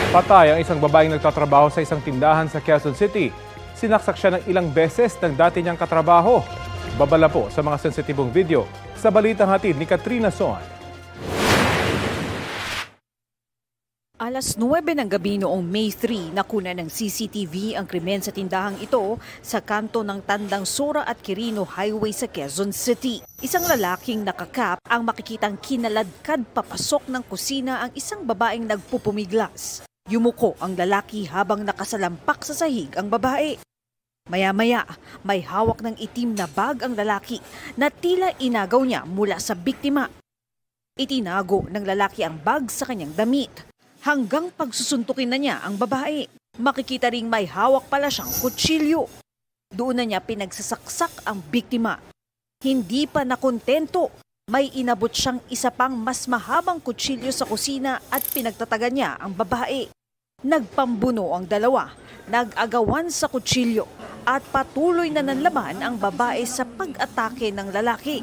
Patay ang isang babaeng nagtatrabaho sa isang tindahan sa Quezon City. Sinaksak siya ng ilang beses ng dati niyang katrabaho. Babala po sa mga sensitibong video sa balitang hatid ni Katrina Son. Alas 9 ng gabi noong May 3, nakuna ng CCTV ang krimen sa tindahang ito sa kanto ng Tandang Sora at Quirino Highway sa Quezon City. Isang lalaking nakakap ang makikitang kinaladkad papasok ng kusina ang isang babaeng nagpupumiglas. Yumuko ang lalaki habang nakasalampak sa sahig ang babae. Maya-maya, may hawak ng itim na bag ang lalaki na tila inagaw niya mula sa biktima. Itinago ng lalaki ang bag sa kanyang damit. Hanggang pagsusuntukin na niya ang babae. Makikita ring may hawak pala siyang kutsilyo. Doon na niya pinagsasaksak ang biktima. Hindi pa nakontento, may inabot siyang isa pang mas mahabang kutsilyo sa kusina at pinagtatagan niya ang babae. Nagpambuno ang dalawa, nag-agawan sa kutsilyo at patuloy na nanlaban ang babae sa pag-atake ng lalaki.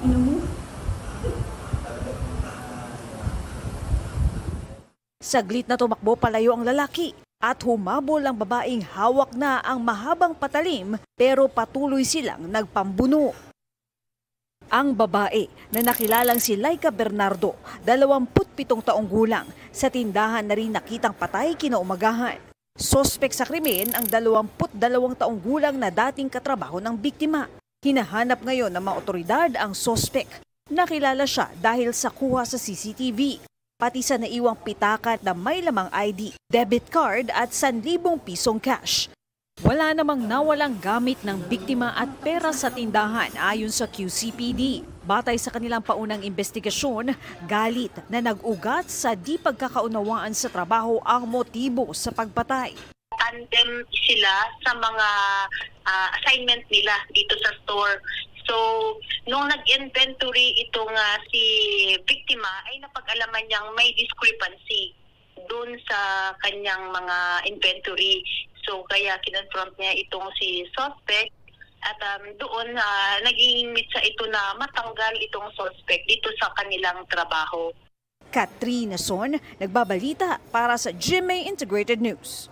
Saglit na tumakbo palayo ang lalaki at humabol ang babaeng hawak na ang mahabang patalim pero patuloy silang nagpambuno. Ang babae na nakilalang si Laika Bernardo, 27 taong gulang, sa tindahan na rin nakitang patay kinaumagahan. Sospek sa krimen ang 22 taong gulang na dating katrabaho ng biktima. Hinahanap ngayon ng mga otoridad ang sospek. Nakilala siya dahil sa kuha sa CCTV. Pati sa naiwang pitakat na may lamang ID, debit card at 1,000 pisong cash. Wala namang nawalang gamit ng biktima at pera sa tindahan ayon sa QCPD. Batay sa kanilang paunang investigasyon, galit na nag-ugat sa di pagkakaunawaan sa trabaho ang motibo sa pagpatay. Tandem sila sa mga assignment nila dito sa store. So, nung nag-inventory itong si biktima ay napag-alaman niyang may discrepancy doon sa kanyang mga inventory. So, kaya kinonfront niya itong si suspect at doon naging mitsa ito na matanggal itong suspect dito sa kanilang trabaho. Katrina Son, nagbabalita para sa GMA Integrated News.